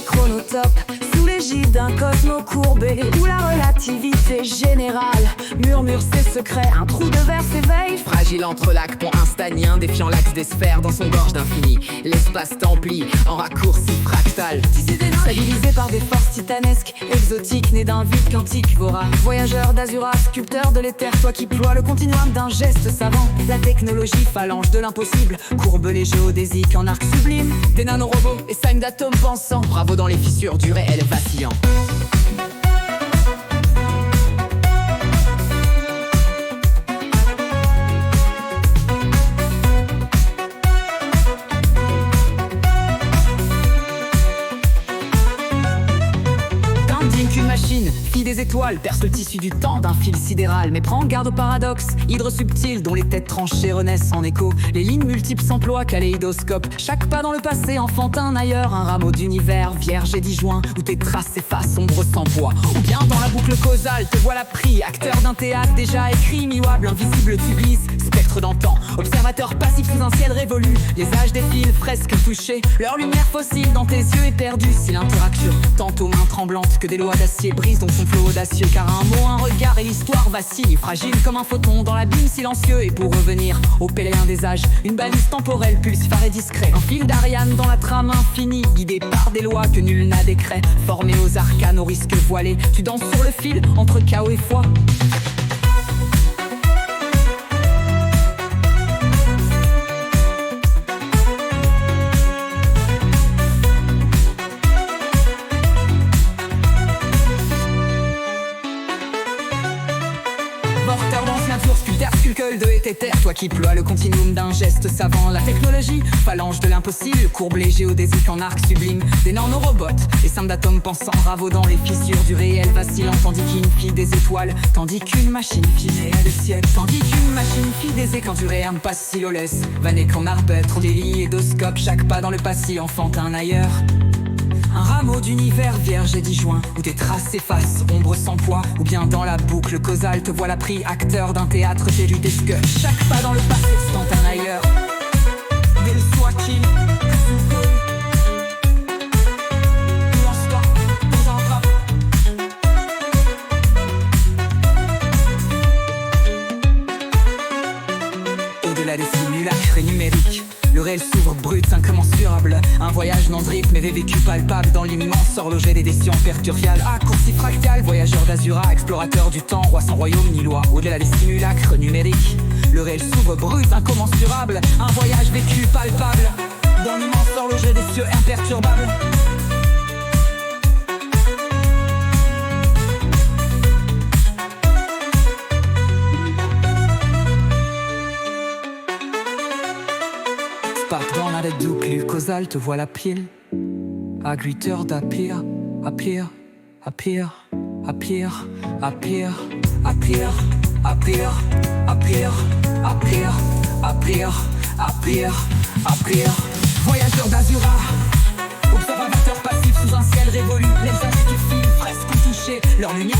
chronotope, sous l'égide d'un cosmo courbé, où la relativité générale murmure ses secrets. Un trou de verre s'éveille, Fragile entre lacs, pont instanien, défiant l'axe des sphères dans son gorge d'infini. L'espace-temps plie en raccourci fractal. stabilisé par des forces titanesques, exotiques, nées d'un vide quantique vorace. Voyageur d'Azura, sculpteur de l'éther, toi qui ploie le continuum d'un geste savant. La technologie phalange de l'impossible, courbe les géodésiques en arc sublime. Des nanorobots et signes d'atomes pensants, bravo dans les fissures du réel vacillant. Qu'une machine, fille des étoiles, perce le tissu du temps d'un fil sidéral. Mais prends garde au paradoxe, hydre subtil dont les têtes tranchées renaissent en écho. Les lignes multiples s'emploient, kaléidoscope. Chaque pas dans le passé enfante un ailleurs, un rameau d'univers vierge et disjoint, où tes traces s'effacent, ombre sans poids. Ou bien dans la boucle causale, te voilà pris, acteur d'un théâtre déjà écrit, immuable, invisible, tu glisses, spectre d'antan, observateur passif sous un ciel révolu. Les âges défilent, fresques touchées, leur lumière fossile dans tes yeux éperdus. Si l'interaction, tantôt main tremblante que des lois d'acier brise dans son flot audacieux, car un mot, un regard et l'histoire vacille, fragile comme un photon dans l'abîme silencieux. Et pour revenir au péléen des âges, une balise temporelle pulse phare et discret, un fil d'Ariane dans la trame infinie, guidé par des lois que nul n'a décret. Formé aux arcanes, aux risques voilés, tu danses sur le fil entre chaos et foi. Porteur d'ancien tour, sculpteur, sculpteur de éther, toi qui ploie le continuum d'un geste savant. La technologie, phalange de l'impossible, courbe les géodésiques en arc sublime. Des nanorobots et signes d'atomes pensants, ravaud dans les fissures du réel vacillant. Tandis qu'une fille des étoiles, tandis qu'une machine fille des siècles, tandis qu'une machine fille des écandurés, un pas silolès, vané qu'on arbitre, déliédoscope, chaque pas dans le passé enfante un ailleurs. Un rameau d'univers vierge et disjoint, où tes traces s'effacent, ombre sans poids. Ou bien dans la boucle causale, te voilà pris, acteur d'un théâtre telludesque. Chaque pas dans le passé tente un ailleurs. Dès le soit-il, au-delà des simulacres numériques, le réel s'ouvre brut, incommensurable. Un voyage non drip mais vécu palpable dans l'immense horloger des décisions perturbiales. Raccourci fractal, voyageur d'Azura, explorateur du temps, roi sans royaume ni loi. Au-delà des simulacres numériques, le réel s'ouvre brut, incommensurable. Un voyage vécu palpable dans l'immense horloger des cieux imperturbables. Dans la double causale, te voilà pile. Agluteur d'apir, apir, apir, apir, apir, apir, apir, apir, apir, apir, apir, apir. Voyageur d'Azura, observateur passif sous un ciel révolu. Les âges qui filent, presque touchés, leur lumière